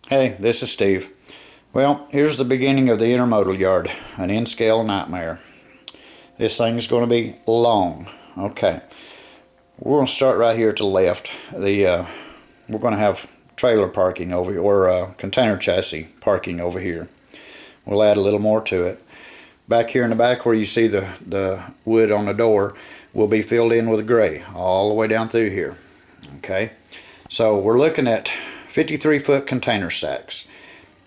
Hey, this is Steve. Well, here's the beginning of the Intermodal Yard, an N-scale nightmare. This thing's going to be long. Okay, we're going to start right here to the left. We're going to have trailer parking over here, or container chassis parking over here. We'll add a little more to it. Back here in the back where you see the wood on the door will be filled in with gray all the way down through here. Okay, so we're looking at 53-foot container stacks.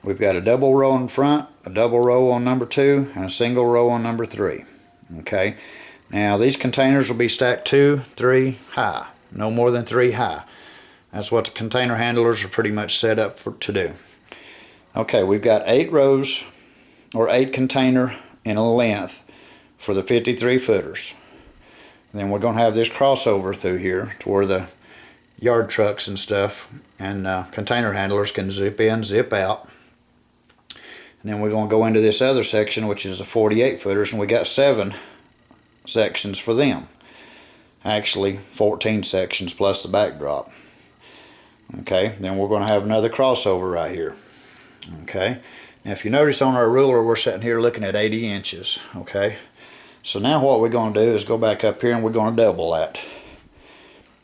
We've got a double row in front, a double row on number 2, and a single row on number 3. Okay, now these containers will be stacked 2, 3 high, no more than 3 high. That's what the container handlers are pretty much set up to do. Okay, we've got 8 rows or 8 container in a length for the 53 footers. Then we're going to have this crossover through here to where the yard trucks and stuff and container handlers can zip in, zip out. And then we're going to go into this other section, which is the 48 footers, and we got 7 sections for them. Actually 14 sections plus the backdrop. Okay, then we're going to have another crossover right here. Okay, now if you notice on our ruler we're sitting here looking at 80 inches. Okay, so now what we're going to do is go back up here and we're going to double that.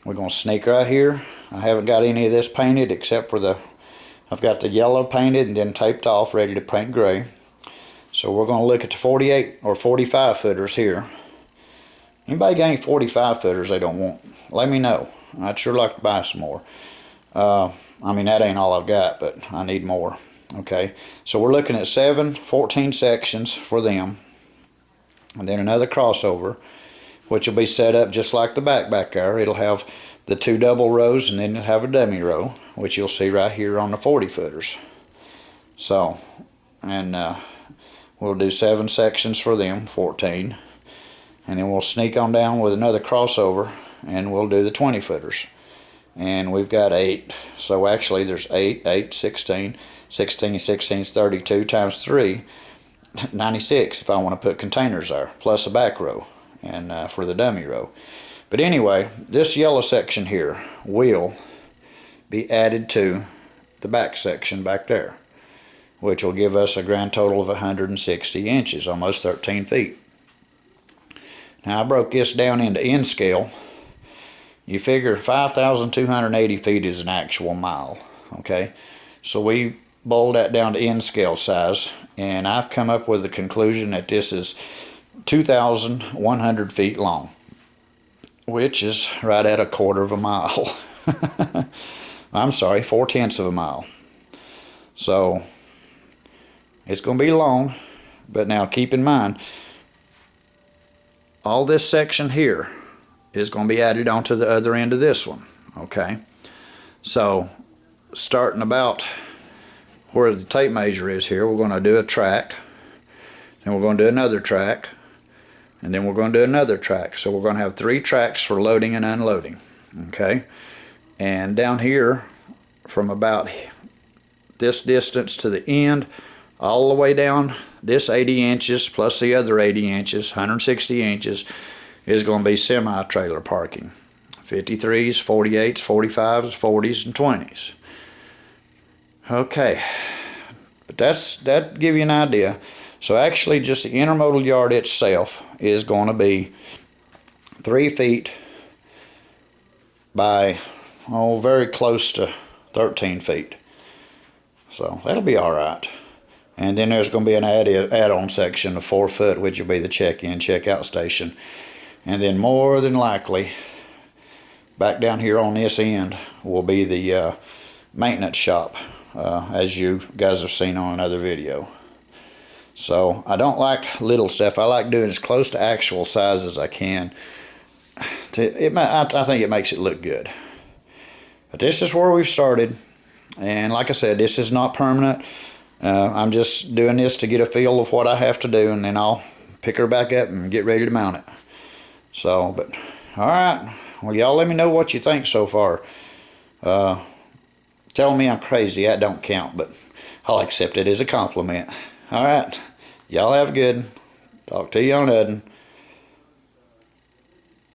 We're going to sneak right here. I haven't got any of this painted except for I've got the yellow painted and then taped off, ready to paint gray. So we're going to look at the 48 or 45 footers here. Anybody got any 45 footers they don't want? Let me know. I'd sure like to buy some more. I mean, that ain't all I've got, but I need more. Okay, so we're looking at 14 sections for them. And then another crossover, which will be set up just like the back there. It'll have the 2 double rows and then it'll have a dummy row, which you'll see right here on the 40 footers. So, and we'll do 7 sections for them, 14. And then we'll sneak on down with another crossover and we'll do the 20 footers. And we've got 8. So actually there's 8, 16, 16 is 32 times 3, 96 if I want to put containers there, plus a back row and for the dummy row. But anyway, this yellow section here will be added to the back section back there, which will give us a grand total of 160 inches, almost 13 feet. Now I broke this down into N scale. You figure 5,280 feet is an actual mile. Okay, so we boiled that down to N scale size, and I've come up with the conclusion that this is 2,100 feet long, which is right at 1/4 of a mile. I'm sorry, 4/10 of a mile. So it's going to be long, but now keep in mind, all this section here is going to be added onto the other end of this one. Okay, so starting about where the tape measure is here, we're going to do a track, then we're going to do another track, and then we're going to do another track. So we're going to have 3 tracks for loading and unloading. Okay, and down here from about this distance to the end all the way down, this 80 inches plus the other 80 inches, 160 inches, is going to be semi-trailer parking. 53s, 48s, 45s, 40s, and 20s. Okay, but that give you an idea. So actually just the intermodal yard itself is going to be 3 feet by, very close to 13 feet. So that'll be all right. And then there's going to be an add-on section of 4 foot, which will be the check-in, check-out station. And then more than likely, back down here on this end will be the maintenance shop, as you guys have seen on another video. So I don't like little stuff. I like doing as close to actual size as I can. I think it makes it look good. But this is where we've started. And like I said, this is not permanent. I'm just doing this to get a feel of what I have to do, and then I'll pick her back up and get ready to mount it. So, but all right. Well, y'all let me know what you think so far. Telling me I'm crazy, that don't count, but I'll accept it as a compliment. All right. Y'all have a good one. Talk to you on Udden.